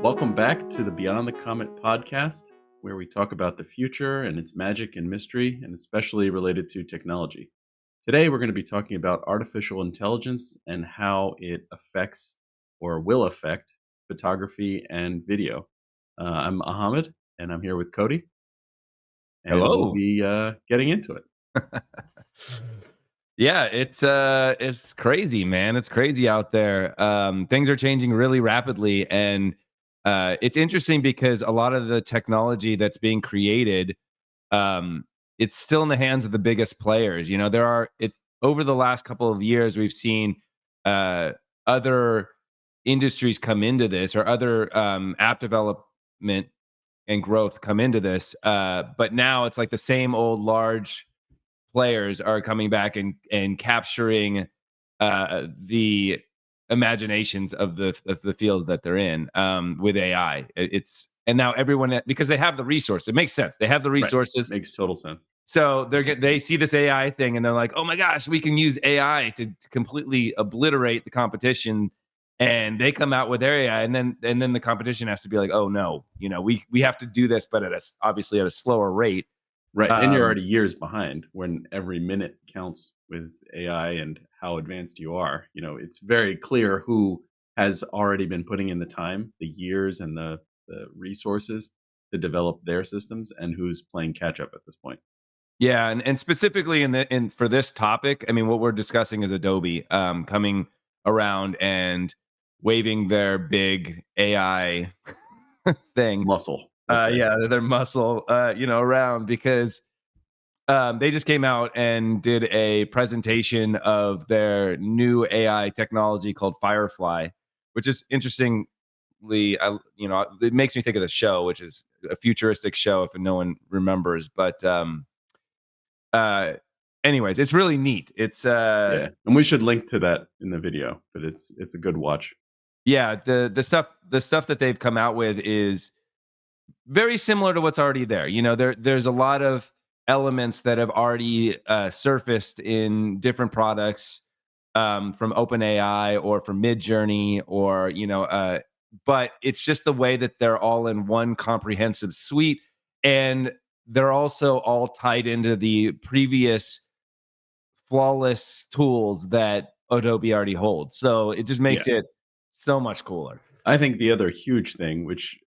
Welcome back to the Beyond the Comet podcast, where we talk about the future and its magic and mystery, and especially related to technology. Today, we're going to be talking about artificial intelligence and how it affects or will affect photography and video. I'm Ahmed, and I'm here with Cody, and we'll Hello. be getting into it. Yeah, it's crazy, man. It's crazy out there. Things are changing really rapidly, and it's interesting because a lot of the technology that's being created, um, it's still in the hands of the biggest players. You know, there are it over the last couple of years, we've seen uh, other industries come into this, or other app development and growth come into this. But now it's like the same old large players are coming back and capturing the imaginations of the field that they're in with AI. It's and now everyone, because they have the resource. It makes sense. They have the Right. resources, Makes total sense. so they see this AI thing and they're like, oh my gosh, we can use AI to completely obliterate the competition. And they come out with their AI, and then the competition has to be like, oh no, we have to do this, but obviously at a slower rate. Right. And you're Um, already years behind when every minute counts with AI and how advanced you are. It's very clear who has already been putting in the time, the years, and the resources to develop their systems and who's playing catch up at this point. Yeah, and specifically in for this topic, I mean, what we're discussing is Adobe coming around and waving their big AI thing. Muscle, we'll say. Yeah, their muscle, around because they just came out and did a presentation of their new AI technology called Firefly, which is interestingly, it makes me think of the show, which is a futuristic show if no one remembers, but uh anyways, it's really neat. It's Yeah. And we should link to that in the video, but it's a good watch. yeah, the stuff that they've come out with is very similar to what's already there. There's a lot of elements that have already surfaced in different products, from OpenAI or from Midjourney, or but it's just the way that they're all in one comprehensive suite, and they're also all tied into the previous flawless tools that Adobe already holds. So it just Yeah. makes it so much cooler. I think the other huge thing, which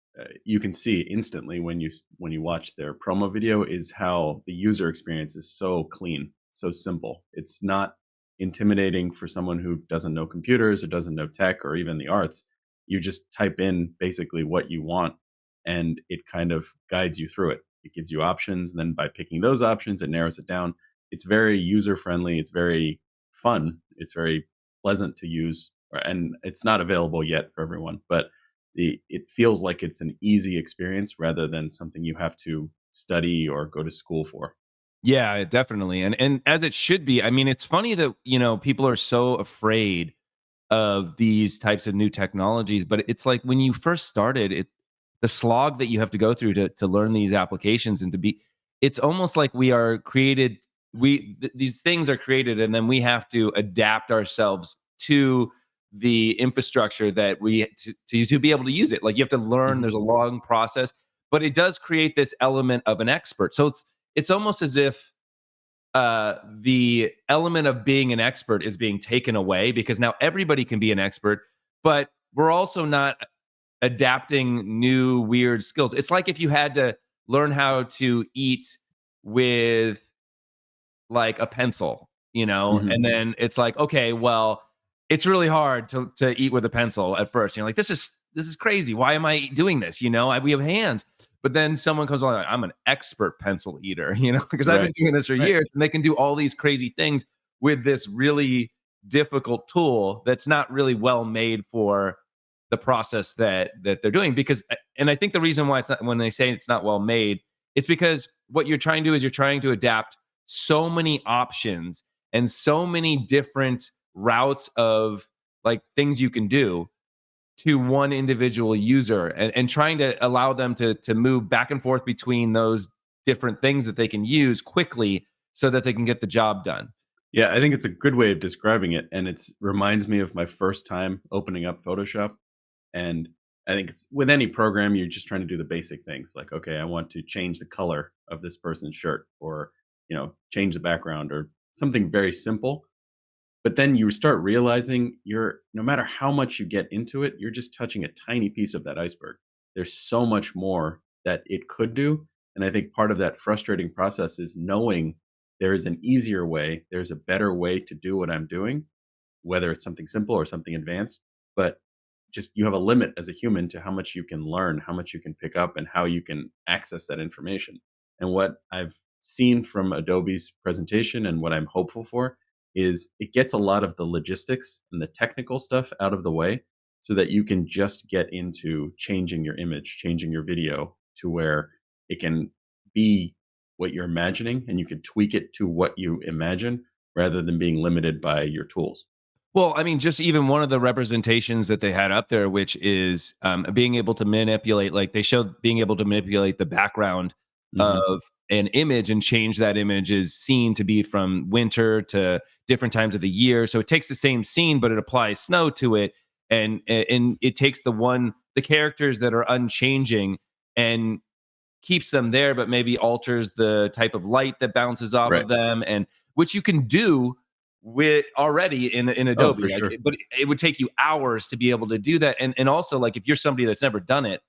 you can see instantly when you watch their promo video, is how the user experience is so clean, so simple. It's not intimidating for someone who doesn't know computers or doesn't know tech or even the arts. You just type in basically what you want, and it kind of guides you through it. It gives you options, and then by picking those options, it narrows it down. It's very user friendly. It's very fun. It's very pleasant to use, and it's not available yet for everyone, but it feels like it's an easy experience rather than something you have to study or go to school for. Yeah, definitely. And as it should be. I mean, it's funny that, people are so afraid of these types of new technologies, but it's like when you first started, the slog that you have to go through to learn these applications and to be it's almost like we are created these things are created, and then we have to adapt ourselves to the infrastructure that to be able to use it. Like, you have to learn, Mhm. there's a long process, but it does create this element of an expert. So it's almost as if the element of being an expert is being taken away, because now everybody can be an expert, but we're also not adapting new weird skills. It's like if you had to learn how to eat with like a pencil, Mhm. and then it's like, okay, well, it's really hard to eat with a pencil at first. You're like, this is crazy. Why am I doing this? We have hands. But then someone comes along, like, I'm an expert pencil eater, because I've Right. been doing this for Right. years, and they can do all these crazy things with this really difficult tool that's not really well made for the process that they're doing. Because and I think the reason why it's not, when they say it's not well made, it's because what you're trying to do is you're trying to adapt so many options and so many different routes of like things you can do to one individual user, and trying to allow them to move back and forth between those different things that they can use quickly so that they can get the job done. Yeah, I think it's a good way of describing it, and it's reminds me of my first time opening up Photoshop, and I think with any program, you're just trying to do the basic things like, okay, I want to change the color of this person's shirt, or change the background, or something very simple. But then you start realizing no matter how much you get into it, you're just touching a tiny piece of that iceberg. There's so much more that it could do. And I think part of that frustrating process is knowing there is an easier way, there's a better way to do what I'm doing, whether it's something simple or something advanced. But just you have a limit as a human to how much you can learn, how much you can pick up, and how you can access that information. And what I've seen from Adobe's presentation and what I'm hopeful for is it gets a lot of the logistics and the technical stuff out of the way so that you can just get into changing your image, changing your video to where it can be what you're imagining, and you can tweak it to what you imagine rather than being limited by your tools. Well, I mean, just even one of the representations that they had up there, which is being able to manipulate, like they showed being able to manipulate the background Hmm. of an image and change that image is seen to be from winter to different times of the year. So it takes the same scene, but it applies snow to it, and it takes the characters that are unchanging and keeps them there, but maybe alters the type of light that bounces off Right. of them, and which you can do with already in Oh, Adobe. for sure. But it would take you hours to be able to do that. And also, like, if you're somebody that's never done it,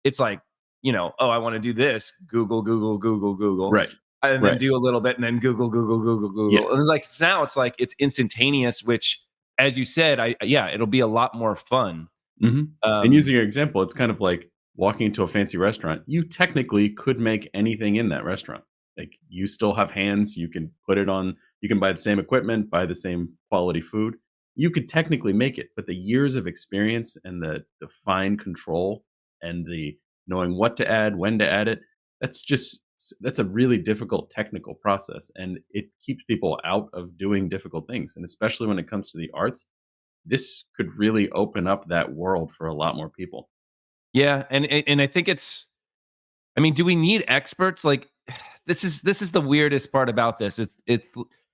it's like, oh, I want to do this. Google, Google, Google, Google, Right. and then Right. do a little bit, and then Google, Google, Google, Yeah. Google, and then, like, now it's like it's instantaneous. Which, as you said, yeah, it'll be a lot more fun. Hmm. And Um, using your example, it's kind of like walking into a fancy restaurant. You technically could make anything in that restaurant. Like, you still have hands. You can put it on. You can buy the same equipment, buy the same quality food. You could technically make it, but the years of experience and the fine control and the knowing what to add, when to add it, that's a really difficult technical process, and it keeps people out of doing difficult things. And especially when it comes to the arts, this could really open up that world for a lot more people. yeah, and I think it's. I mean, do we need experts? Like, this is the weirdest part about this. It's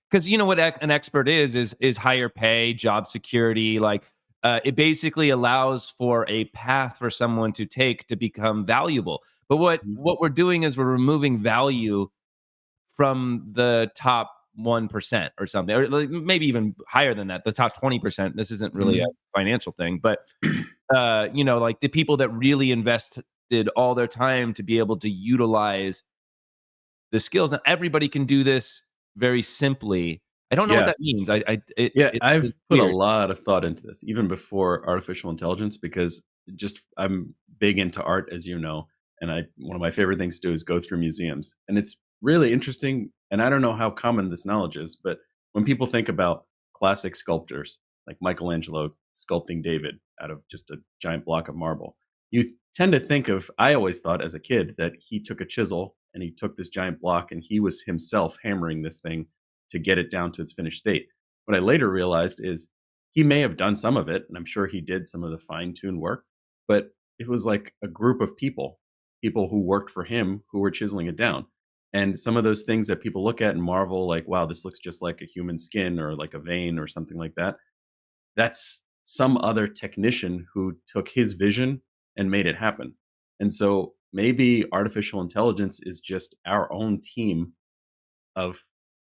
because you know what an expert is higher pay, job security. Like, it basically allows for a path for someone to take to become valuable. But what Mhm. what we're doing is we're removing value from the top 1% or something, or like maybe even higher than that, the top 20%. This isn't really a Mhm. financial thing, but like the people that really invested all their time to be able to utilize the skills. Now everybody can do this very simply. I don't know what Yeah. that means. Yeah, It's I've put a weird. lot of thought into this, even before artificial intelligence, because just I'm big into art, as you know, and I one of my favorite things to do is go through museums, and it's really interesting. And I don't know how common this knowledge is, but when people think about classic sculptors like Michelangelo sculpting David out of just a giant block of marble, you tend to think of. I always thought as a kid that he took a chisel and he took this giant block and he was himself hammering this thing to get it down to its finished state. What I later realized is he may have done some of it, and I'm sure he did some of the fine-tuned work, but it was like a group of people who worked for him who were chiseling it down. And some of those things that people look at and marvel, like, wow, this looks just like a human skin or like a vein or something like that. That's some other technician who took his vision and made it happen. And so maybe artificial intelligence is just our own team of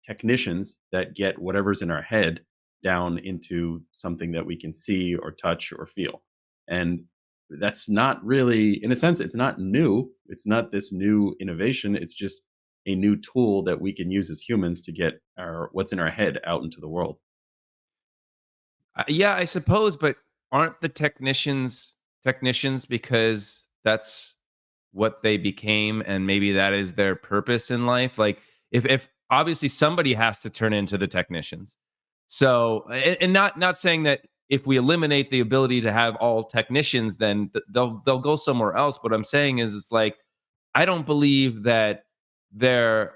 technicians that get whatever's in our head down into something that we can see or touch or feel. And that's not really, in a sense, it's not new. It's not this new innovation. It's just a new tool that we can use as humans to get our what's in our head out into the world. Yeah, I suppose, but aren't the technicians because that's what they became, and maybe that is their purpose in life? Like, if obviously somebody has to turn into the technicians. So, and not saying that if we eliminate the ability to have all technicians, then they'll go somewhere else. What I'm saying is, it's like I don't believe that there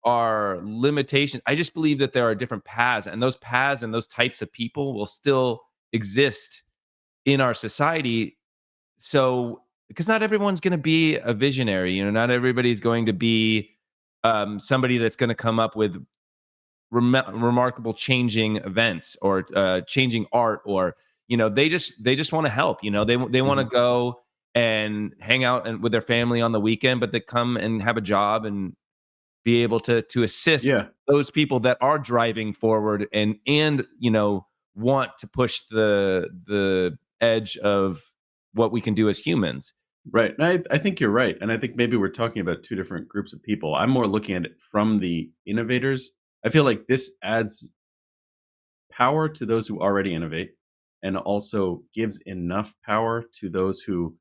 are limitations. I just believe that there are different paths, and those paths and those types of people will still exist in our society. So, because not everyone's going to be a visionary, not everybody's going to be somebody that's going to come up with remarkable changing events or changing art or they just want to help. They want to Mhm. go and hang out and with their family on the weekend, but they come and have a job and be able to assist Yeah. those people that are driving forward and want to push the edge of what we can do as humans. Right. And I think you're right. And I think maybe we're talking about two different groups of people. I'm more looking at it from the innovators. I feel like this adds power to those who already innovate and also gives enough power to those who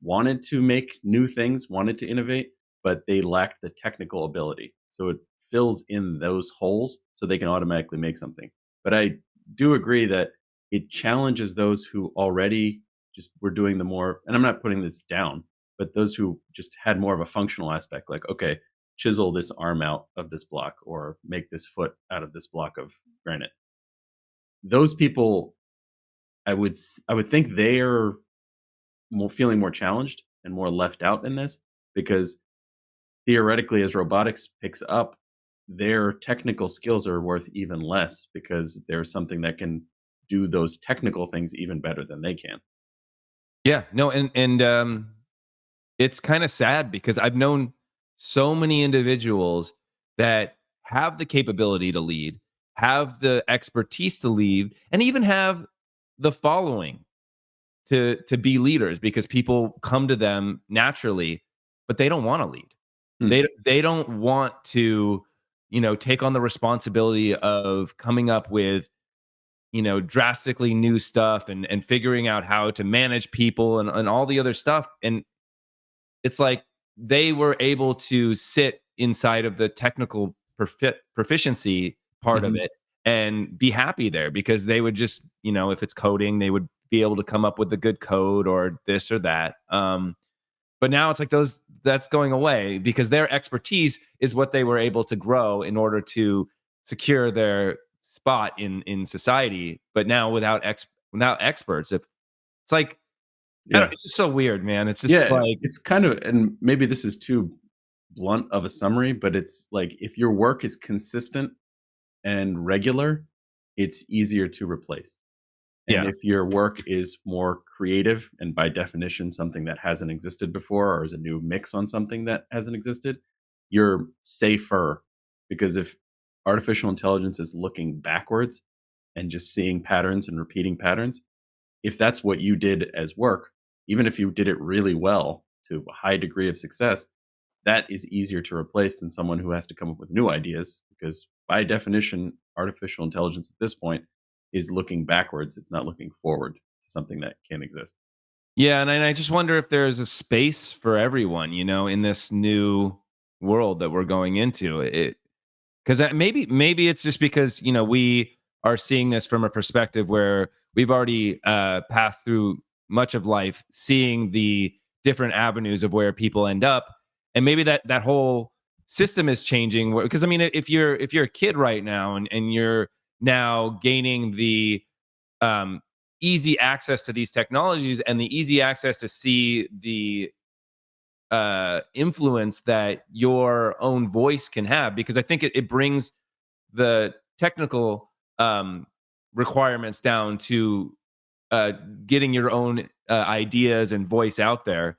wanted to make new things, wanted to innovate, but they lacked the technical ability. So it fills in those holes so they can automatically make something. But I do agree that it challenges those who already just were doing the more, and I'm not putting this down, but those who just had more of a functional aspect, like, okay, chisel this arm out of this block or make this foot out of this block of granite. Those people, I would think they're more feeling more challenged and more left out in this because theoretically, as robotics picks up, their technical skills are worth even less because there's something that can do those technical things even better than they can. Yeah, no, and it's kind of sad because I've known so many individuals that have the capability to lead, have the expertise to lead, and even have the following to be leaders because people come to them naturally, but they don't want to lead. Hmm. They don't want to, take on the responsibility of coming up with, drastically new stuff and figuring out how to manage people and all the other stuff. And it's like they were able to sit inside of the technical proficiency part of Hmm. it and be happy there because they would just, if it's coding, they would be able to come up with the good code or this or that. But now it's like that's going away because their expertise is what they were able to grow in order to secure their spot in society. But now without experts, if it's like I don't, Yeah. it's just so weird, man. It's just Yeah. like It's kind of, and maybe this is too blunt of a summary, but it's like if your work is consistent and regular, it's easier to replace. And yeah. if your work is more creative and by definition something that hasn't existed before or is a new mix on something that hasn't existed, you're safer because if artificial intelligence is looking backwards and just seeing patterns and repeating patterns, if that's what you did as work, even if you did it really well to a high degree of success, that is easier to replace than someone who has to come up with new ideas because by definition artificial intelligence at this point is looking backwards, it's not looking forward to something that can exist. Yeah, and I just wonder if there's a space for everyone, in this new world that we're going into. It because maybe it's just because we are seeing this from a perspective where we've already passed through much of life, seeing the different avenues of where people end up, and maybe that whole system is changing. Because I mean, if you're a kid right now and you're now gaining the um, easy access to these technologies and the easy access to see the influence that your own voice can have, because I think it brings the technical requirements down to uh, getting your own ideas and voice out there.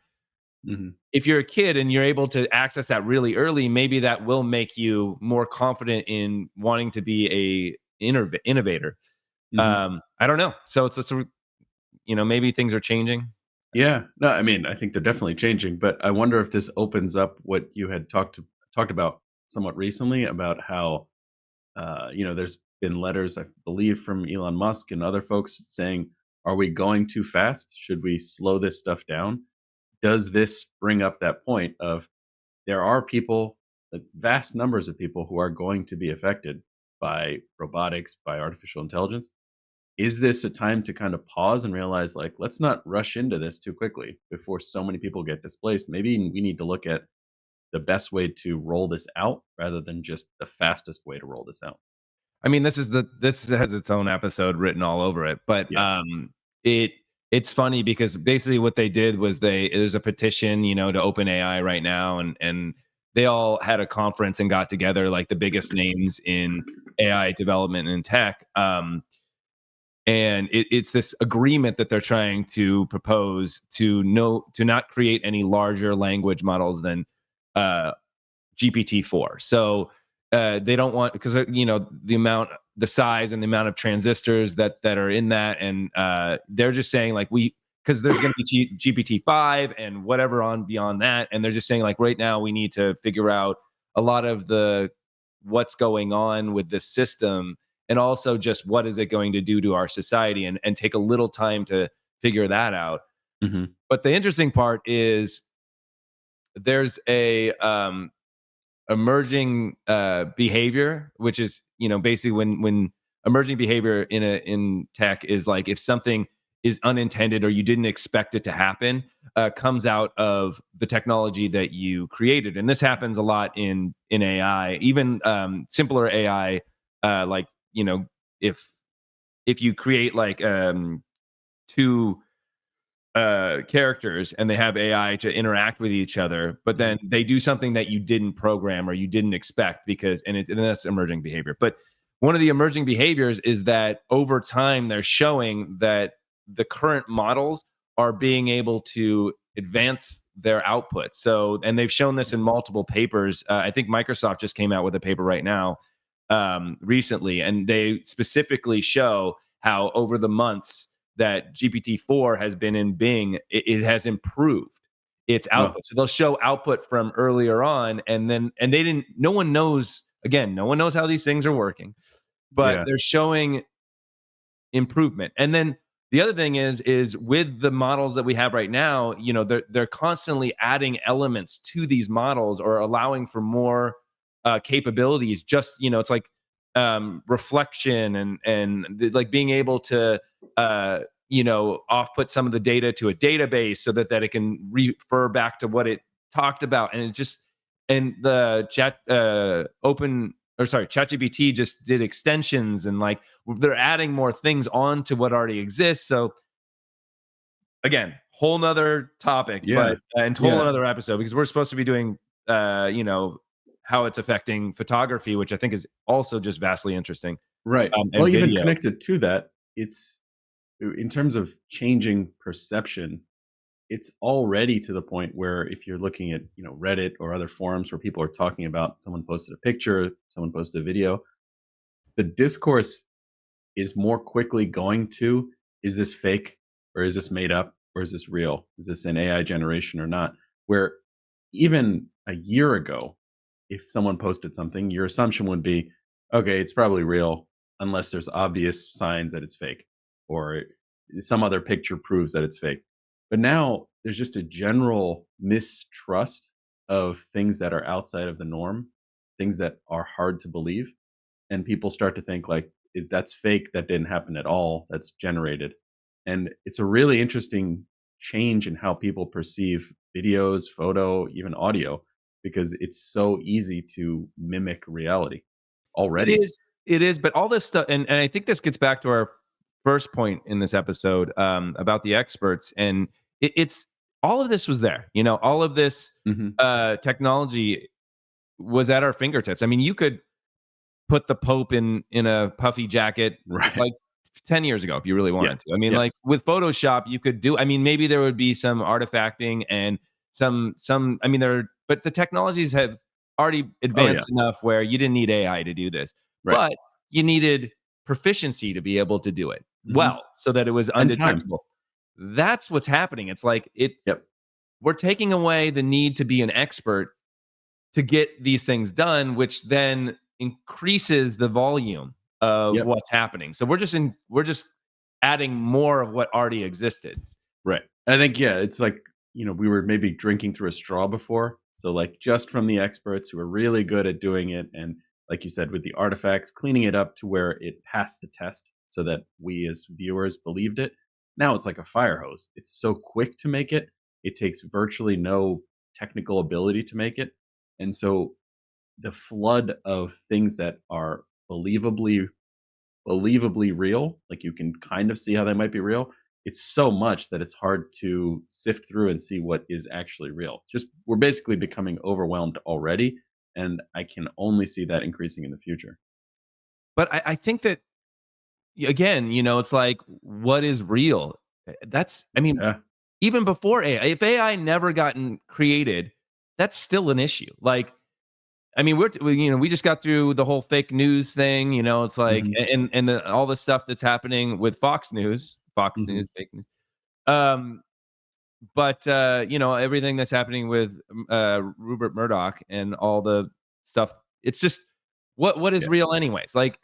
Mhm. If you're a kid and you're able to access that really early, maybe that will make you more confident in wanting to be a innovator. Mhm. I don't know. So it's a sort of, maybe things are changing. Yeah. No, I mean, I think they're definitely changing, but I wonder if this opens up what you had talked about somewhat recently about how there's been letters, I believe, from Elon Musk and other folks saying, "Are we going too fast? Should we slow this stuff down?" Does this bring up that point of there are people, like vast numbers of people, who are going to be affected by robotics, by artificial intelligence? Is this a time to kind of pause and realize, like, let's not rush into this too quickly before so many people get displaced? Maybe we need to look at the best way to roll this out rather than just the fastest way to roll this out. I mean, this has its own episode written all over it, but Yeah. it it's funny because basically what they did was there's a petition, to open AI right now, and they all had a conference and got together like the biggest names in AI development and tech. and it's this agreement that they're trying to propose to not create any larger language models than uh, GPT-4. So they don't want, because the size and the amount of transistors that are in that, and they're just saying like because there's going to be GPT-5 and whatever on beyond that, and they're just saying like right now we need to figure out a lot of the what's going on with this system, and also just what is it going to do to our society, and take a little time to figure that out. Hmm. But the interesting part is there's a emerging behavior, which is basically when emerging behavior in tech is like if something is unintended or you didn't expect it to happen, comes out of the technology that you created, and this happens a lot in AI, even simpler AI, like if you create like two characters and they have AI to interact with each other, but then they do something that you didn't program or you didn't expect, and that's emerging behavior. But one of the emerging behaviors is that over time they're showing that the current models are being able to advance their output. So, and they've shown this in multiple papers. I think Microsoft just came out with a paper right now, recently, and they specifically show how over the months that GPT-4 has been in Bing, it has improved its Well, output. So they'll show output from earlier on, and they didn't. No one knows. Again, no one knows how these things are working, but yeah. they're showing improvement. And then the other thing is with the models that we have right now, they're constantly adding elements to these models or allowing for more capabilities. Just it's like reflection like being able to off put some of the data to a database so that it can refer back to what it talked about, and it just and the chat open or sorry ChatGPT just did extensions, and like they're adding more things on to what already exists. So again, whole nother topic, Yeah. but and whole Yeah. another episode, because we're supposed to be doing how it's affecting photography, which I think is also just vastly interesting, Right. Well, and even video. connected to that, it's in terms of changing perception, it's already to the point where if you're looking at, Reddit or other forums where people are talking about someone posted a picture, someone posted a video, the discourse is more quickly going to, is this fake or is this made up or is this real? Is this an AI generation or not? Where even a year ago, if someone posted something, your assumption would be, okay, it's probably real unless there's obvious signs that it's fake or some other picture proves that it's fake. But now there's just a general mistrust of things that are outside of the norm, things that are hard to believe. And people start to think like, That's fake, that didn't happen at all, that's generated." And it's a really interesting change in how people perceive videos, photo, even audio, because it's so easy to mimic reality It already. is. It is. But all this stuff, and I think this gets back to our first point in this episode, about the experts, and it's all of this was there. All of this Mhm. technology was at our fingertips. I mean, you could put the Pope in a puffy jacket Right. like 10 years ago if you really Yeah. wanted to. I mean, Yeah. like with Photoshop, you could do. I mean, maybe there would be some artifacting and some. I mean, but the technologies have already Oh, yeah. advanced enough where you didn't need AI to do this, Right. but you needed proficiency to be able to do it Mhm. well, so that it was And time. undetectable. That's what's happening. It's like Yep. we're taking away the need to be an expert to get these things done, which then increases the volume of Yep. what's happening. So we're just adding more of what already existed. Right. I think, yeah, it's like, we were maybe drinking through a straw before. So, like, just from the experts who are really good at doing it. And like you said, with the artifacts, cleaning it up to where it passed the test so that we as viewers believed it. Now it's like a fire hose. It's so quick to make it. It takes virtually no technical ability to make it. And so the flood of things that are believably real, like you can kind of see how they might be real. It's so much that it's hard to sift through and see what is actually real. Just we're basically becoming overwhelmed already, and I can only see that increasing in the future. But I think that again, it's like, what is real? That's, I mean, Yeah. even before AI, if AI never gotten created, that's still an issue. Like, I mean, we just got through the whole fake news thing. It's like, Mhm. all the stuff that's happening with Fox Mhm. News, fake news. Um, but everything that's happening with Rupert Murdoch and all the stuff. It's just, what is Yeah. real, anyways? Like,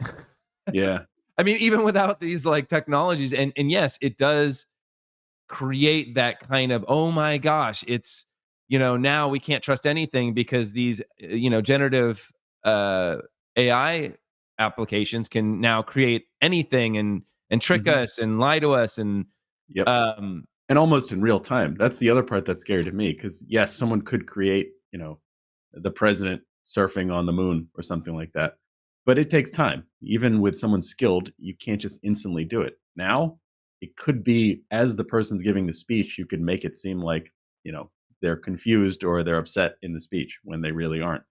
Yeah. I mean, even without these like technologies, and yes, it does create that kind of, oh my gosh, it's, now we can't trust anything because these generative uh AI applications can now create anything and trick Mhm. us and lie to us, and Yep. um And almost in real time. That's the other part that's scary to me because yes, someone could create, the president surfing on the moon or something like that. But it takes time. Even with someone skilled, you can't just instantly do it. Now, it could be as the person's giving the speech, you could make it seem like, they're confused or they're upset in the speech when they really aren't.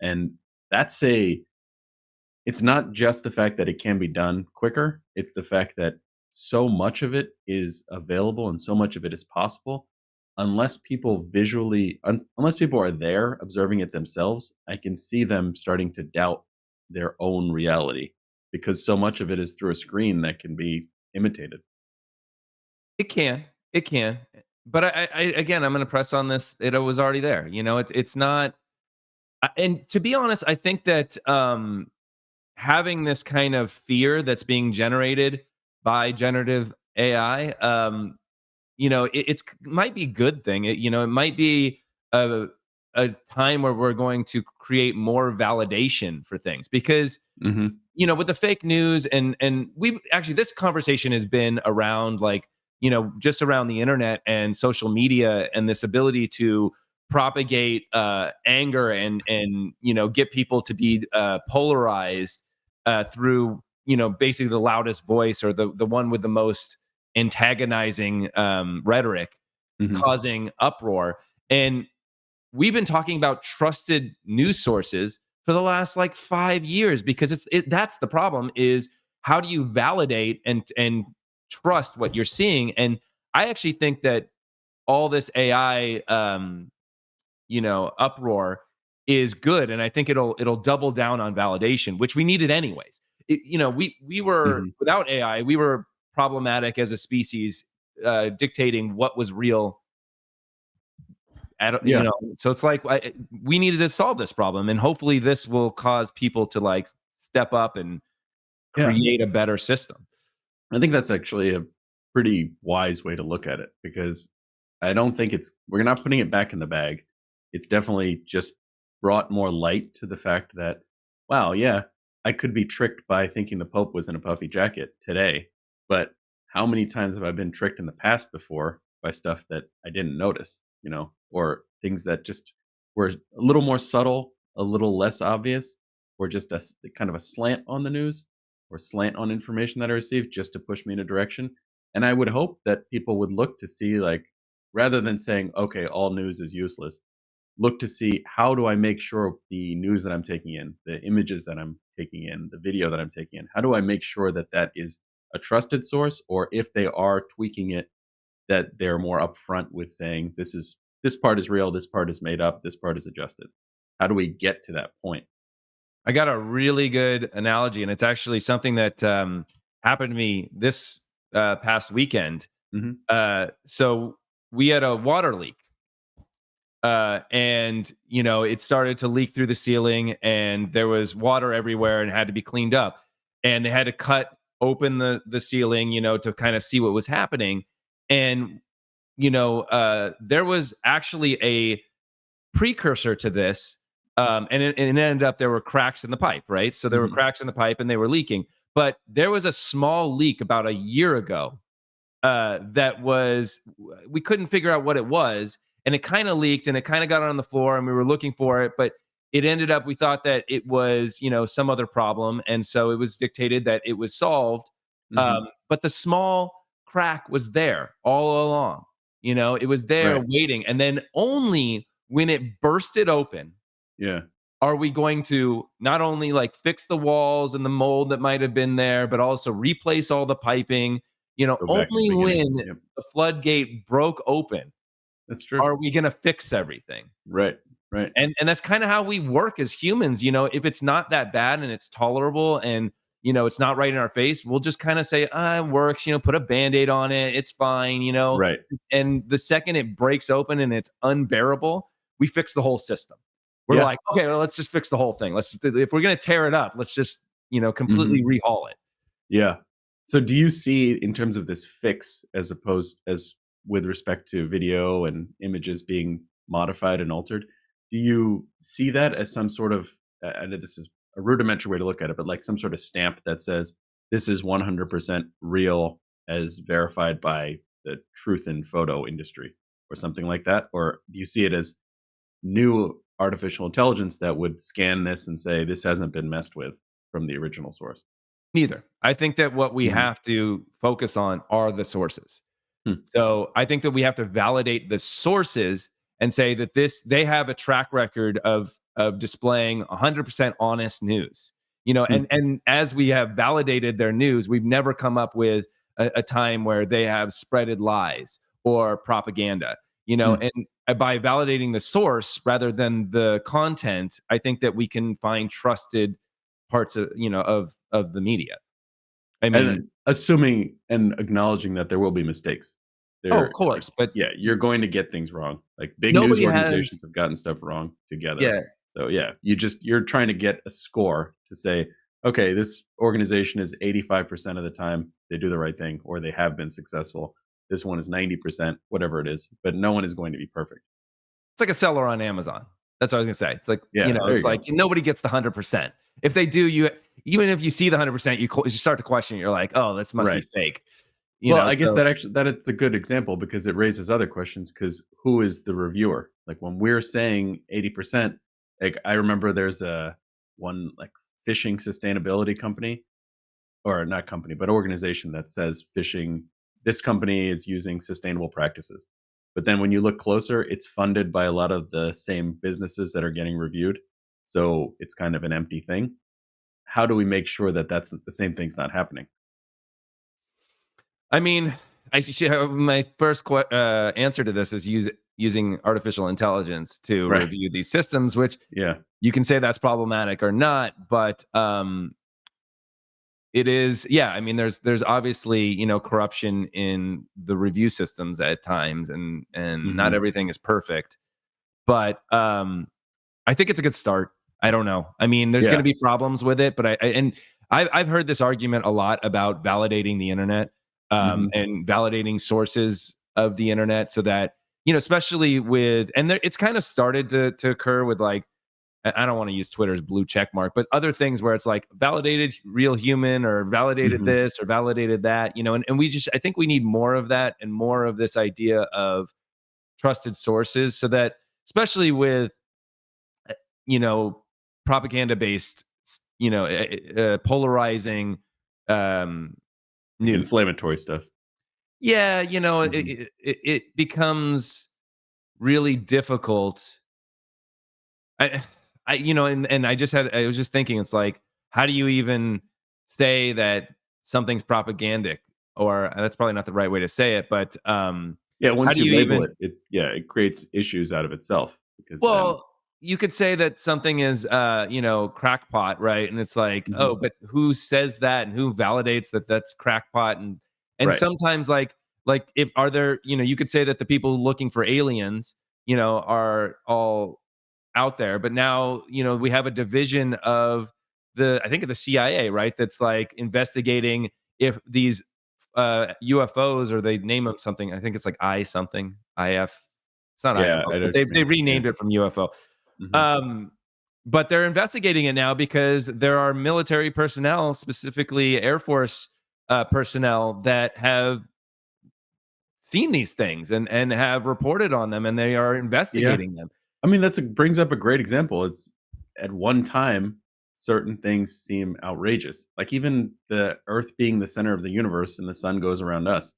And that's a it's not just the fact that it can be done quicker, it's the fact that so much of it is available and so much of it is possible. Unless people are there observing it themselves, I can see them starting to doubt their own reality because so much of it is through a screen that can be imitated. it can, but I again, I'm going to press on this. It was already there. It's not. And to be honest, I think that having this kind of fear that's being generated by generative AI, it's might be a good thing. It might be a a time where we're going to create more validation for things, because Mhm. with the fake news, and we actually, this conversation has been around, like, just around the internet and social media, and this ability to propagate anger, and get people to be polarized through basically the loudest voice, or the one with the most antagonizing rhetoric, Mhm. causing uproar. And we've been talking about trusted news sources for the last like 5 years, because that's the problem, is how do you validate and trust what you're seeing? And I actually think that all this AI uproar is good, and I think it'll double down on validation, which we needed anyways. We were, Mhm. without AI, we were problematic as a species, dictating what was real. Yeah. So it's like, we needed to solve this problem, and hopefully this will cause people to like step up and Yeah. create a better system. I think that's actually a pretty wise way to look at it because I don't think we're not putting it back in the bag. It's definitely just brought more light to the fact that, wow, yeah, I could be tricked by thinking the Pope was in a puffy jacket today. But how many times have I been tricked in the past before by stuff that I didn't notice, or things that just were a little more subtle, a little less obvious, or just kind of a slant on the news or slant on information that I received just to push me in a direction. And I would hope that people would look to see, like, rather than saying, okay, all news is useless, look to see how do I make sure the news that I'm taking in, the images that I'm taking in, the video that I'm taking in, how do I make sure that that is a trusted source? Or if they are tweaking it, that they're more upfront with saying, this part is real, this part is made up, this part is adjusted. How do we get to that point? I got a really good analogy, and it's actually something that happened to me this past weekend. Hmm. So we had a water leak, and it started to leak through the ceiling, and there was water everywhere, and it had to be cleaned up. And they had to cut open the ceiling, to kind of see what was happening. And there was actually a precursor to this, and it ended up, there were cracks in the pipe, right? So there were Hmm. cracks in the pipe, and they were leaking. But there was a small leak about a year ago, that was, we couldn't figure out what it was, and it kind of leaked, and it kind of got on the floor, and we were looking for it, but it ended up, we thought that it was some other problem, and so it was dictated that it was solved. Hmm. But the small crack was there all along. It was there Right. waiting, and then only when it bursted open, Yeah. Are we going to not only like fix the walls and the mold that might have been there, but also replace all the piping? Go back to the Only beginning. when Yep, the floodgate broke open that's true. are we going to fix everything. Right, right. And that's kind of how we work as humans. If it's not that bad and it's tolerable and it's not right in our face, we'll just kind of say, it works, put a band-aid on it, it's fine. Right. And the second it breaks open and it's unbearable, we fix the whole system. We're Yeah. like, okay, well, let's just fix the whole thing. If we're going to tear it up, let's just completely Mhm. rehaul it. Yeah. So do you see in terms of this fix as opposed as with respect to video and images being modified and altered, do you see that as some sort of I know this is a rudimentary way to look at it, but like some sort of stamp that says this is 100% real as verified by the truth in photo industry or something like that? Or do you see it as new artificial intelligence that would scan this and say this hasn't been messed with from the original source? Neither. I think that what we Mhm. have to focus on are the sources. Hmm. So I think that we have to validate the sources and say that they have a track record of displaying 100% honest news. Hmm. And as we have validated their news, we've never come up with a time where they have spreaded lies or propaganda. Hmm. And by validating the source rather than the content, I think that we can find trusted parts of the media. I And mean, assuming and acknowledging that there will be mistakes. oh, of There like, course, but yeah, you're going to get things wrong. Like, big news nobody has. organizations have gotten stuff wrong together. Yeah, So, yeah, you're trying to get a score to say, "Okay, this organization is 85% of the time they do the right thing or they have been successful. This one is 90%," whatever it is, but no one is going to be perfect. it's like a seller on Amazon. That's what I was gonna say. It's like, Yeah, there it's you like go. nobody gets the 100%. If they do, even if you see the 100%, you start to question it. You're like, oh, this must be Right. fake. Well, I guess So that it's a good example because it raises other questions. Because who is the reviewer? Like, when we're saying 80%, like, I remember there's a one, like, fishing sustainability company, or not company, but organization that says fishing this company is using sustainable practices. But then when you look closer, it's funded by a lot of the same businesses that are getting reviewed, so it's kind of an empty thing. How do we make sure that that's the same thing's not happening? I mean, my first answer to this is using artificial intelligence to Right. review these systems, which Yeah. you can say that's problematic or not, but it is. Yeah, I mean, there's obviously corruption in the review systems at times, and not Mhm. everything is perfect. But I think it's a good start. I don't know. I mean, there's going to Yeah. be problems with it, but I've heard this argument a lot about validating the internet, Mhm. and validating sources of the internet, so that especially with it's kind of started to occur with like I don't want to use Twitter's blue check mark, but other things where it's like validated real human or validated Mhm. this or validated that, and I think we need more of that and more of this idea of trusted sources so that especially with uh, you know propaganda based polarizing um Like news. inflammatory stuff. Yeah, Mhm. it becomes really difficult. I and I was just thinking, it's like, how do you even say that something's propagandic? Or that's probably not the right way to say it, but Yeah, how once do you you label even it, it creates issues out of itself because then well, you could say that something is crackpot, right? And it's like, Mhm. oh, but who says that and who validates that that's crackpot? And Right. sometimes like if are there, you could say that the people looking for aliens, are all out there. But now, we have a division of I think of the CIA, right? That's like investigating if these UFOs, or they name them something. I think it's like I something, IF. It's not Yeah, IFO, I know but what you they mean. Yeah. renamed it from UFO. Mhm. Um, but they're investigating it now because there are military personnel, specifically Air Force personnel, that have seen these things and have reported on them, and they are Yeah. investigating them. I mean, brings up a great example. It's at one time, certain things seem outrageous. Like, even the Earth being the center of the universe and the sun goes around us.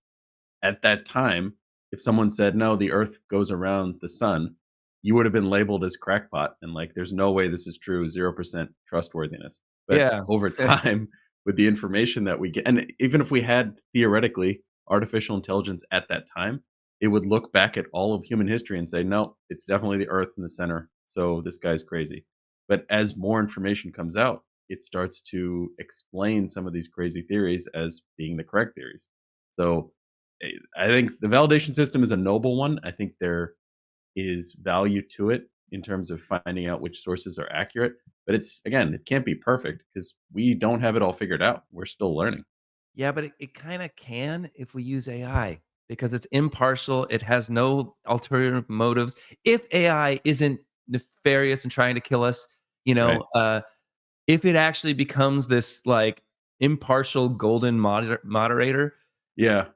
At that time, if someone said, "No, the Earth goes around the sun," you would have been labeled as crackpot and like, there's no way this is true, 0% trustworthiness. But Yeah. over time, with the information that we get, and even if we had theoretically artificial intelligence at that time, it would look back at all of human history and say, no, it's definitely the Earth in the center. So this guy's crazy. But as more information comes out, it starts to explain some of these crazy theories as being the correct theories. So I think the validation system is a noble one. I think there is value to it in terms of finding out which sources are accurate. But it's, again, it can't be perfect because we don't have it all figured out. We're still learning. Yeah, but it kind of can if we use AI because it's impartial. It has no ulterior motives. If AI isn't nefarious and trying to kill us, you Right. know, if it actually becomes this like impartial golden moderator, Yeah.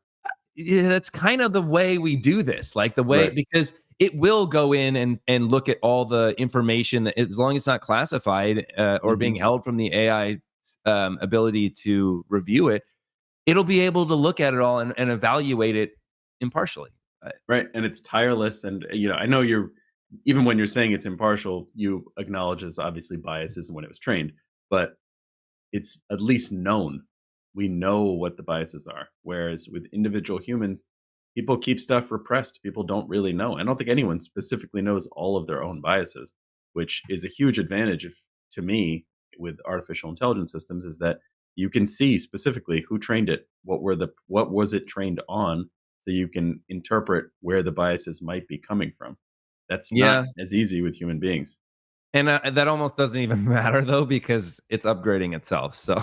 yeah, that's kind of the way we do this. Like the way, Right. because it will go in and look at all the information that, as long as it's not classified or being Mhm. held from the AI ability to review it, it'll be able to look at it all and evaluate it impartially. Right. And it's tireless. And, I know you're, even when you're saying it's impartial, you acknowledge there's obviously biases when it was trained, but it's at least known. We know what the biases are. Whereas with individual humans, people keep stuff repressed. People don't really know. I don't think anyone specifically knows all of their own biases, which is a huge advantage to me with artificial intelligence systems is that you can see specifically who trained it, what was it trained on, so you can interpret where the biases might be coming from. That's not Yeah, as easy with human beings. and that almost doesn't even matter though because it's upgrading itself. So,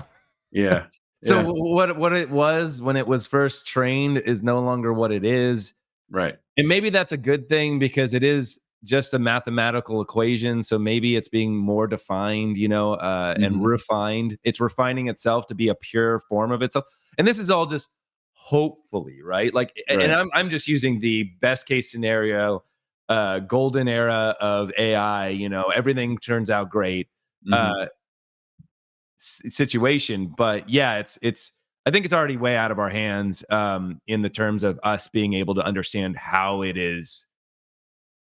Yeah. so Yeah. what it was when it was first trained is no longer what it is. Right. And maybe that's a good thing because it is just a mathematical equation. So maybe it's being more defined, and Mhm. refined. It's refining itself to be a pure form of itself. And this is all just hopefully, right? Like, and Right. I'm just using the best case scenario, golden era of AI. Everything turns out great. Mhm. Uh, Situation. But yeah, it's I think it's already way out of our hands in the terms of us being able to understand how it is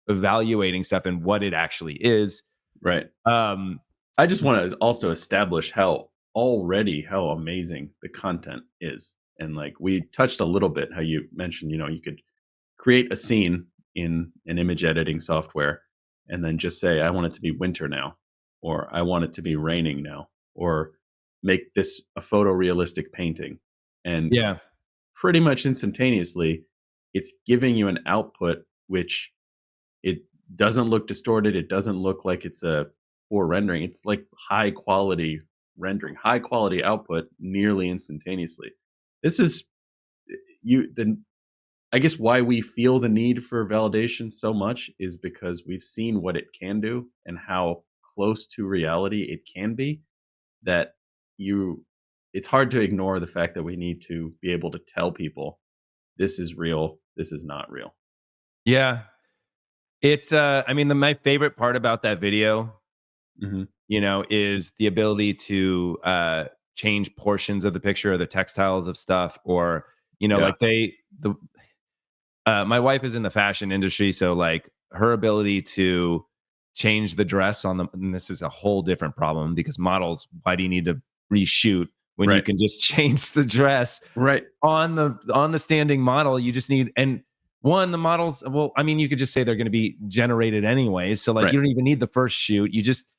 evaluating stuff and what it actually is. Right. Um, I just wanna also establish how amazing the content is, and, like, we touched a little bit how you mentioned, you could create a scene in an image editing software and then just say, "I want it to be winter now," or, "I want it to be raining now," or, "Make this a photorealistic painting," and yeah, pretty much instantaneously, it's giving you an output which it doesn't look distorted, it doesn't look like it's a poor rendering, it's like high quality rendering, high quality output nearly instantaneously. This is you the I guess why we feel the need for validation so much is because we've seen what it can do and how close to reality it can be, that you it's hard to ignore the fact that we need to be able to tell people this is real, this is not real. yeah. It's I mean, my favorite part about that video, Mhm. is the ability to change portions of the picture or the textiles of stuff, or Yeah. like the my wife is in the fashion industry, so like her ability to change the dress on the, and this is a whole different problem because models, why do you need to reshoot when you Right. can just change the dress Right. on the standing model? You just need, and one, the models, well, I mean, you could just say they're going to be generated anyway, so like Right. you don't even need the first shoot. You just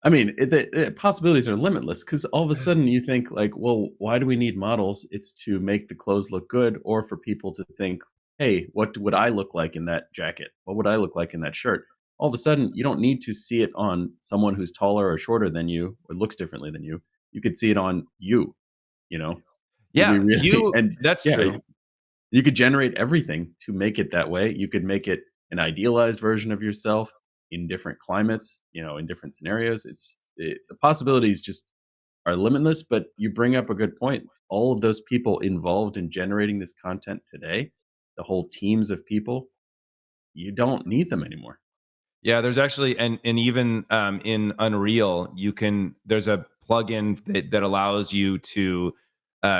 I mean, the possibilities are limitless because all of a sudden you think like, well, why do we need models? It's to make the clothes look good, or for people to think, hey, would I look like in that jacket? What would I look like in that shirt? All of a sudden, you don't need to see it on someone who's taller or shorter than you or looks differently than you. You could see it on you. You know, we yeah, really you and that's yeah, true. you could generate everything to make it that way. You could make it an idealized version of yourself in different climates, in different scenarios. The possibilities just are limitless, but you bring up a good point. All of those people involved in generating this content today, the whole teams of people, you don't need them anymore. Yeah, there's actually, and even in Unreal, there's a plugin that allows you to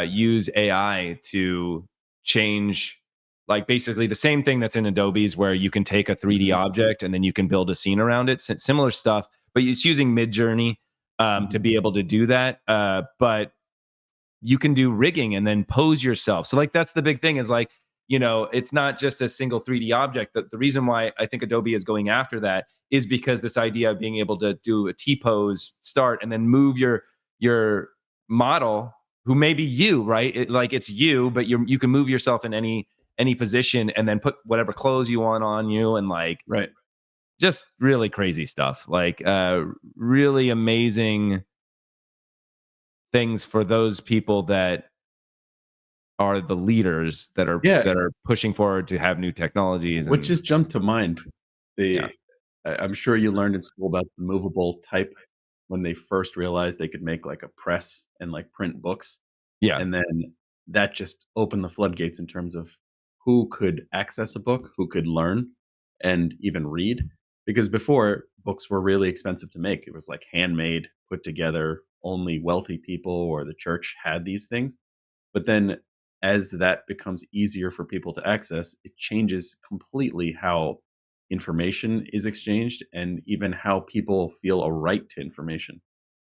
use AI to change. like basically the same thing that's in Adobe's, where you can take a 3D Mhm. object and then you can build a scene around it. Similar stuff, but it's using Midjourney to Mhm. be able to do that. But you can do rigging and then pose yourself. So like that's the big thing is like, it's not just a single 3D object. The reason why I think Adobe is going after that is because this idea of being able to do a T pose start and then move your model, who may be you, right? Like it's you, but you can move yourself in any position and then put whatever clothes you want on you, and like Right. just really crazy stuff. Like really amazing things for those people that are the leaders that are Yeah. pushing forward to have new technologies. What And just jumped to mind, yeah, the I'm sure you learned in school about the movable type when they first realized they could make, like, a press and, like, print books, yeah, and then that just opened the floodgates in terms of who could access a book, who could learn and even read, because before, books were really expensive to make. It was, like, handmade, put together, only wealthy people or the church had these things. But then as that becomes easier for people to access, it changes completely how information is exchanged and even how people feel a right to information.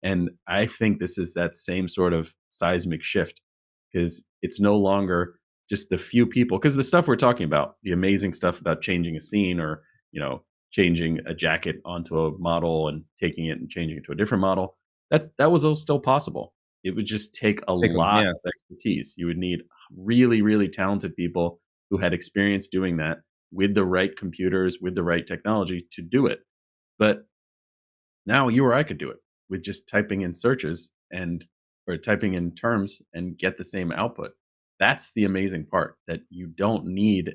And I think this is that same sort of seismic shift because it's no longer just the few people. Because the stuff we're talking about, the amazing stuff about changing a scene or, changing a jacket onto a model and taking it and changing it to a different model, that was all still possible. It would just take a take them. lot Yeah, of expertise. You would need really, really talented people who had experience doing that with the right computers, with the right technology to do it. But now you or I could do it with just typing in searches and or typing in terms and get the same output. That's the amazing part that you don't need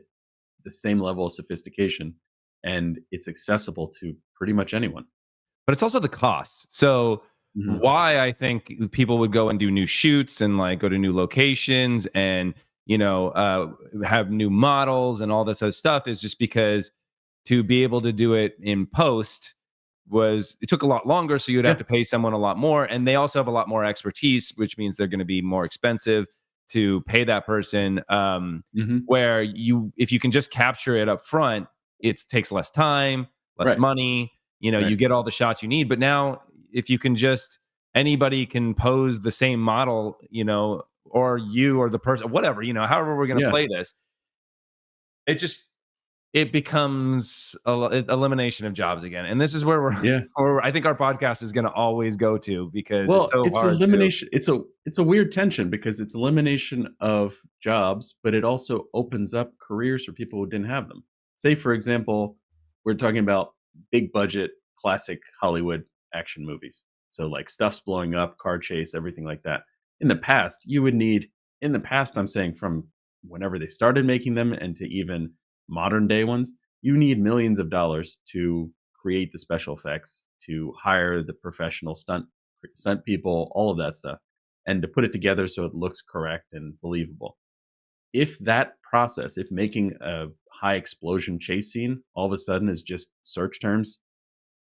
the same level of sophistication and it's accessible to pretty much anyone. but it's also the cost. So Mhm. why I think people would go and do new shoots and like go to new locations and have new models and all this other stuff is just because to be able to do it in post it took a lot longer, so you'd have Yeah. to pay someone a lot more, and they also have a lot more expertise, which means they're going to be more expensive to pay that person. Mhm. Where if you can just capture it up front, it takes less time, less Right. money. Right. You get all the shots you need. But now, if you can just anybody can pose the same model, or you or the person, whatever, however we're going to Yeah. play this, it just it becomes elimination of jobs again. And this is where Yeah. or I think our podcast is going to always go to, because it's Well, so it's hard to. elimination. It's a weird tension because it's elimination of jobs, but it also opens up careers for people who didn't have them. Say, for example, we're talking about big budget, classic Hollywood action movies. So, like stuff's blowing up, car chase, everything like that. In the past, you would need. In the past, I'm saying from whenever they started making them and to even modern day ones, you need millions of dollars to create the special effects, to hire the professional stunt people, all of that stuff, and to put it together so it looks correct and believable. If that process, if making a high explosion chase scene all of a sudden is just search terms,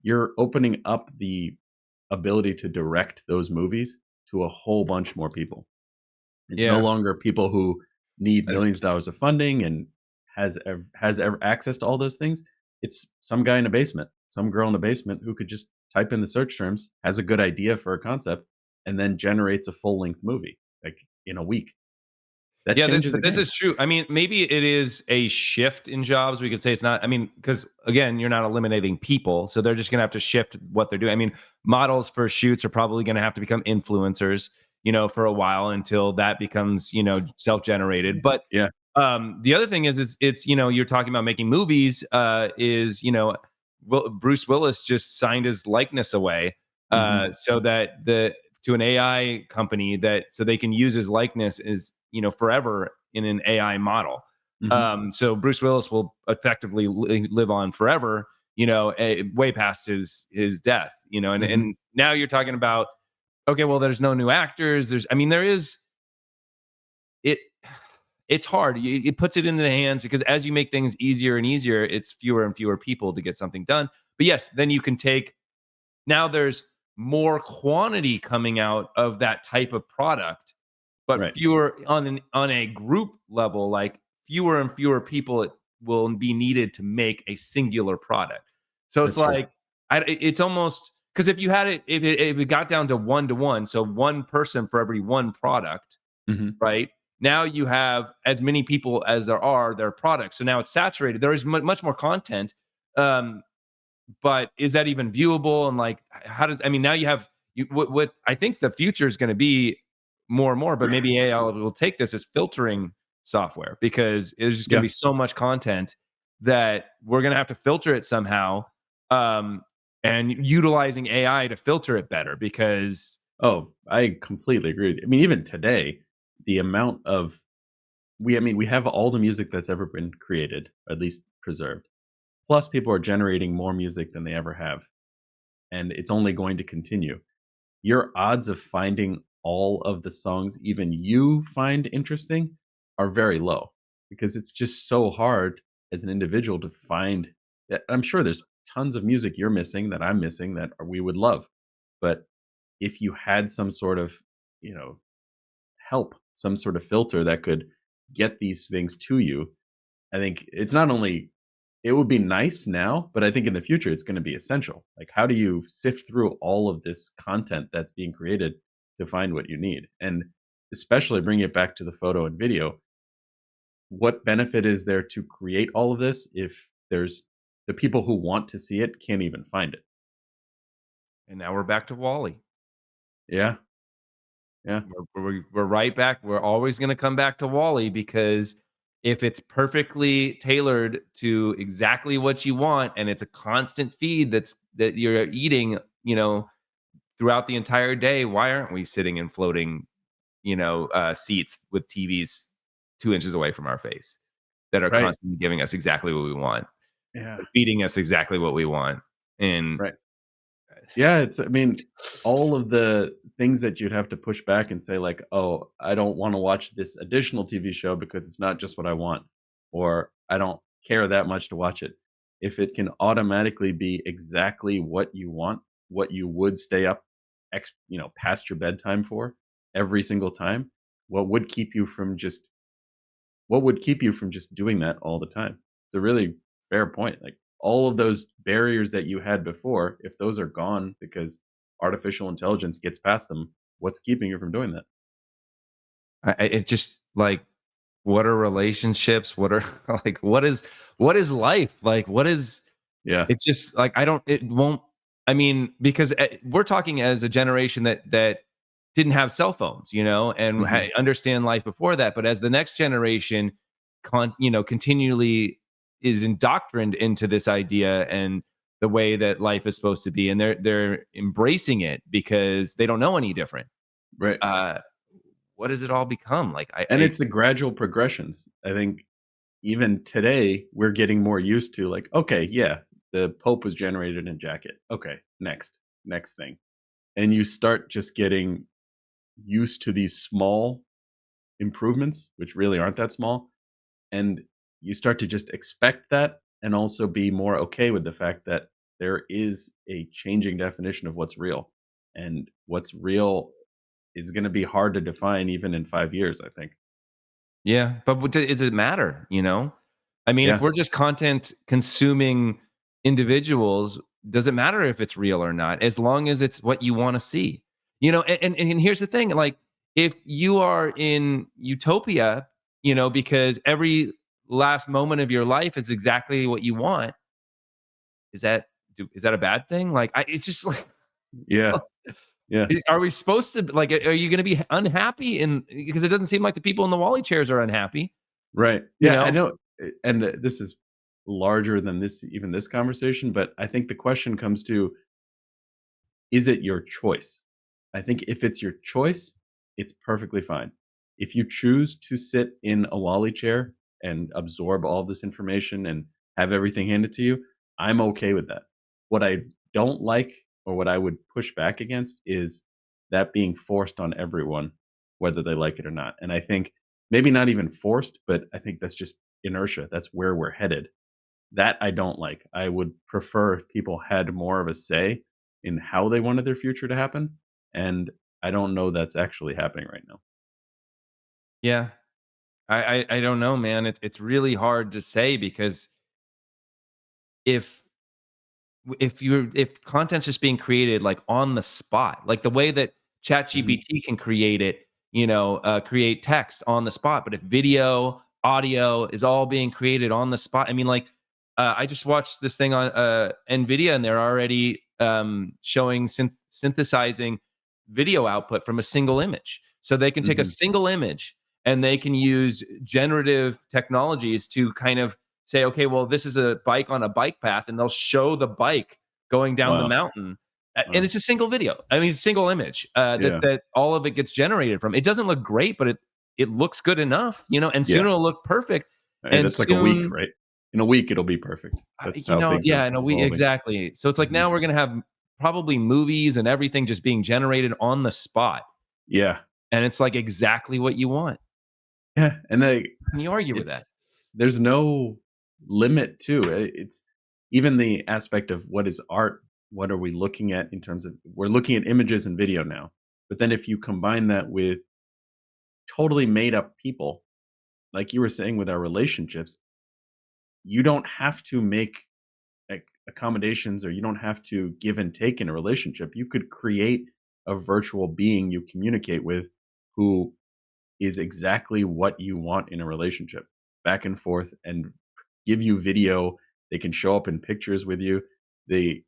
you're opening up the ability to direct those movies to a whole bunch more people. It's no Yeah, longer people who need that is millions of dollars of funding and has access to all those things. It's some guy in a basement, some girl in a basement who could just type in the search terms, has a good idea for a concept, and then generates a full length movie like in a week. That Yeah, changes the but this game. is true. I mean, maybe it is a shift in jobs. We could say it's not. I mean, because again, you're not eliminating people, so they're just going to have to shift what they're doing. I mean, models for shoots are probably going to have to become influencers, for a while until that becomes, self-generated. But Yeah. the other thing is, it's you're talking about making movies. Is Bruce Willis just signed his likeness away, Mhm. so that to an AI company, that so they can use his likeness as forever in an AI model. Mhm. So Bruce Willis will effectively live on forever, way past his death, and Mhm. now you're talking about, okay, well, there's no new actors. I mean, there is it. It's hard. It puts it in the hands, because as you make things easier and easier, it's fewer and fewer people to get something done. But yes, then you can take now there's more quantity coming out of that type of product, but Right. fewer on a group level. Like fewer and fewer people it will be needed to make a singular product. So it's That's true. like it's almost because if you had it, if it got down to 1 to 1, so one person for every one product, Hmm. right? Now you have as many people as there are their products. So now it's saturated. There is much more content. Um, but is that even viewable? And like, how does, I mean, now you have, what I think the future is going to be more and more, but maybe AI will take this as filtering software because there's just going to Yeah. be so much content that we're going to have to filter it somehow. Um, and utilizing AI to filter it better because Oh, I completely agree with you. I mean, even today, the amount of I mean, we have all the music that's ever been created, at least preserved. Plus, people are generating more music than they ever have, and it's only going to continue. Your odds of finding all of the songs even you find interesting are very low because it's just so hard as an individual to find. I'm sure there's tons of music you're missing that I'm missing that we would love, but if you had some sort of, you know, help, some sort of filter that could get these things to you, I think it's not only it would be nice now, but I think in the future it's going to be essential. Like, how do you sift through all of this content that's being created to find what you need? And especially bring it back to the photo and video. What benefit is there to create all of this if there's the people who want to see it can't even find it? and now we're back to Wally. Yeah. Yeah. We're right back. We're always going to come back to Wally because if it's perfectly tailored to exactly what you want and it's a constant feed that you're eating, throughout the entire day, why aren't we sitting in floating, seats with TVs 2 inches away from our face that are Right. constantly giving us exactly what we want, Yeah. feeding us exactly what we want, and Right. Yeah, I mean, all of the things that you'd have to push back and say like, "Oh, I don't wanna watch this additional TV show because it's not just what I want," or, "I don't care that much to watch it." If it can automatically be exactly what you want, what you would stay up past your bedtime for every single time, what would keep you from just what would keep you from just doing that all the time? It's a really fair point. Like all of those barriers that you had before, if those are gone because artificial intelligence gets past them, what's keeping you from doing that? it just like what are relationships? What are like what is life? Like what is Yeah. it's just like I don't it won't I mean because we're talking as a generation that didn't have cell phones, and Hmm. understand life before that, but as the next generation continually is indoctrined into this idea and the way that life is supposed to be and they're embracing it because they don't know any different. Right. Uh what does it all become? Like And it's the gradual progressions. I think even today we're getting more used to like, okay, yeah, the Pope was generated in a jacket. Okay, next thing. And you start just getting used to these small improvements, which really aren't that small. And you start to just expect that and also be more okay with the fact that there is a changing definition of what's real. And what's real is going to be hard to define even in 5 years, I think. Yeah, but does it matter, I mean, if Yeah. we're just content consuming individuals, does it matter if it's real or not, as long as it's what you wanna see? And here's the thing, like, if you are in utopia, because every last moment of your life is exactly what you want, is that is that a bad thing? Like, it's just like, Yeah. Yeah. are we supposed to like, are you gonna be unhappy in because it doesn't seem like the people in the Wally chairs are unhappy, Right. you Yeah. I know? know. And this is larger than even this conversation, but I think the question comes to is it your choice? I think if it's your choice, it's perfectly fine. If you choose to sit in a lolly chair and absorb all this information and have everything handed to you, I'm okay with that. What I don't like or what I would push back against is that being forced on everyone, whether they like it or not. And I think maybe not even forced, but I think that's just inertia. That's where we're headed. That I don't like. I would prefer if people had more of a say in how they wanted their future to happen, and I don't know that's actually happening right now. Yeah. I don't know, man. It's really hard to say because if if content's just being created like on the spot, like the way that Mhm. ChatGPT can create it, create text on the spot. But if video, audio is all being created on the spot, I mean, like, I just watched this thing on NVIDIA, and they're already showing synthesizing video output from a single image. So they can take a Mhm. single image and they can use generative technologies to kind of say, okay, well, this is a bike on a bike path, and they'll show the bike going down the Wow. mountain. And Wow. it's a single video. I mean, it's a single image that Yeah. all of it gets generated from. It doesn't look great, but it looks good enough, and soon Yeah. it'll look perfect. Hey, And that's like a week, soon, right? In a week, it'll be perfect. That's how things are yeah, no, we evolving. exactly. So it's like Mhm. now we're gonna have probably movies and everything just being generated on the spot, Yeah. and it's like exactly what you want. Yeah, and Can you argue with that? it's there's no limit to it. It's even the aspect of what is art, what are we looking at in terms of we're looking at images and video now. But then if you combine that with totally made up people, like you were saying with our relationships, you don't have to make accommodations or you don't have to give and take in a relationship. You could create a virtual being you communicate with who is exactly what you want in a relationship, back and forth, and give you video. They can show up in pictures with you. They,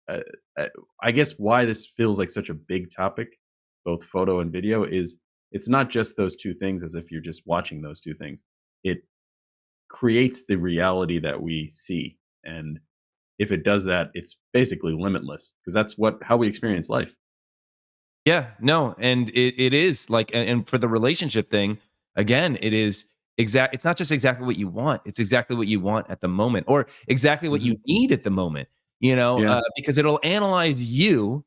uh, uh, I guess, why this feels like such a big topic, both photo and video, is it's not just those two things as if you're just watching those two things. It creates the reality that we see, and if it does that, it's basically limitless because that's what how we experience life. Yeah, no, and it is like, and for the relationship thing, again, it is exact. It's not just exactly what you want; it's exactly what you want at the moment, or exactly what you Mhm. need at the moment. Yeah, Because it'll analyze you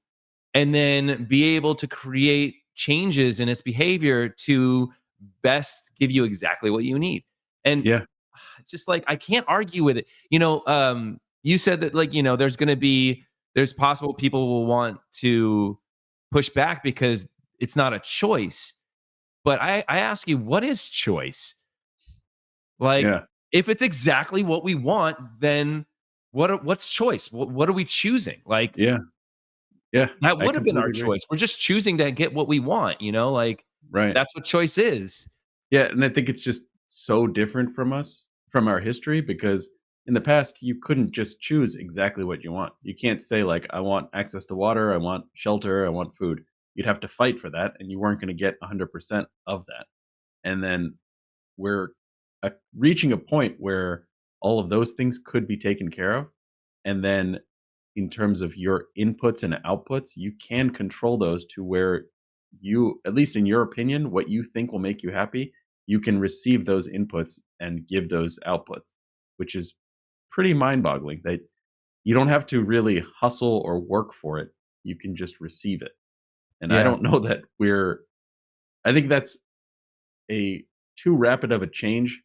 and then be able to create changes in its behavior to best give you exactly what you need. And yeah, just like I can't argue with it. You said that, like, there's possible people will want to push back because it's not a choice. But I ask you, what is choice? Like, yeah, if it's exactly what we want, then what's choice? What are we choosing? Like, yeah, yeah. that I would have been our completely agree. choice. We're just choosing to get what we want, like, Right. that's what choice is. Yeah, and I think it's just so different from us, from our history, because in the past, you couldn't just choose exactly what you want. You can't say, like, I want access to water, I want shelter, I want food. You'd have to fight for that, and you weren't going to get 100% of that. And then we're reaching a point where all of those things could be taken care of. And then in terms of your inputs and outputs, you can control those to where you, at least in your opinion, what you think will make you happy, you can receive those inputs and give those outputs, which is pretty mind boggling that you don't have to really hustle or work for it. You can just receive it. And I Yeah. don't know that I think that's a too rapid of a change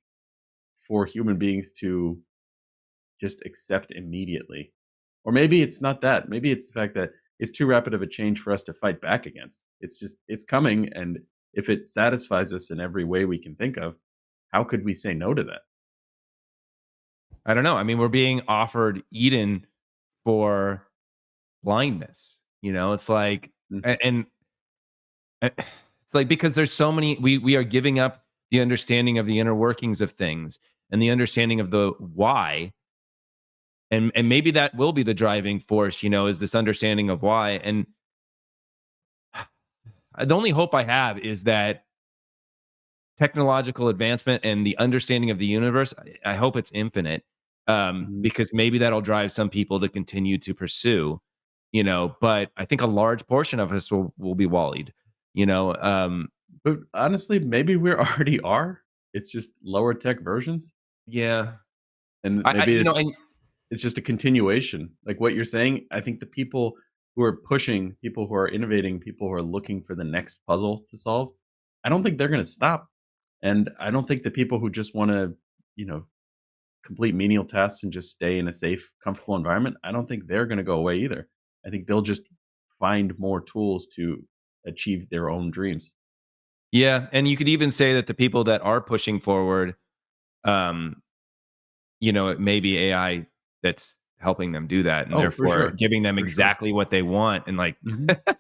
for human beings to just accept immediately. Or maybe it's not that. Maybe it's the fact that it's too rapid of a change for us to fight back against. It's just it's coming, and if it satisfies us in every way we can think of, how could we say no to that? I don't know. I mean, we're being offered Eden for blindness. It's like, Mm, and it's like, because there's so many, we are giving up the understanding of the inner workings of things and the understanding of the why. And maybe that will be the driving force, is this understanding of why. And the only hope I have is that technological advancement and the understanding of the universe, I hope it's infinite, mhm. because maybe that'll drive some people to continue to pursue, but I think a large portion of us will be wallied, you know. But honestly, maybe we already are. It's just lower tech versions, Yeah. and I maybe you know, and it's just a continuation. Like what you're saying, I think the people who are pushing, people who are innovating, people who are looking for the next puzzle to solve, I don't think they're going to stop. And I don't think the people who just want to, you know, complete menial tasks and just stay in a safe, comfortable environment, I don't think they're going to go away either. I think they'll just find more tools to achieve their own dreams. Yeah, and you could even say that the people that are pushing forward, um, it may be AI that's helping them do that, and Oh, for therefore sure. giving them For sure. exactly what they want, and like Mhm. it's the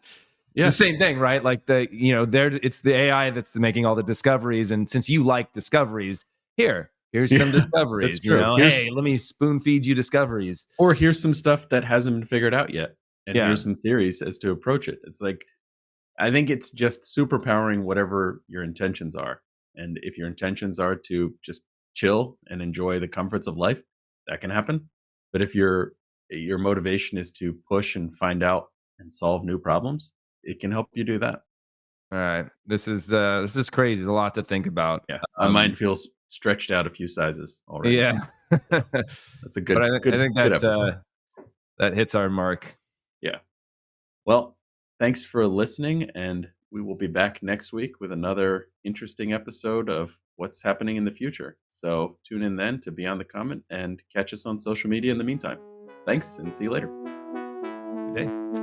Yeah. same thing, right? Like it's the AI that's making all the discoveries, and since you like discoveries, here's some Yeah, that's discoveries. true. Hey, let me spoon feed you discoveries. Or here's some stuff that hasn't been figured out yet, and Yeah, here's some theories as to approach it. It's like I think it's just superpowering whatever your intentions are. And if your intentions are to just chill and enjoy the comforts of life, that can happen. But if your motivation is to push and find out and solve new problems, it can help you do that. all right. This is crazy. There's a lot to think about. Yeah. My mind feels stretched out a few sizes already. Yeah, So but that's a I think good that episode. that hits our mark. Yeah. Well, thanks for listening, and we will be back next week with another interesting episode of what's happening in the future. So tune in then to Beyond the Comment and catch us on social media in the meantime. Thanks, and see you later. Good day.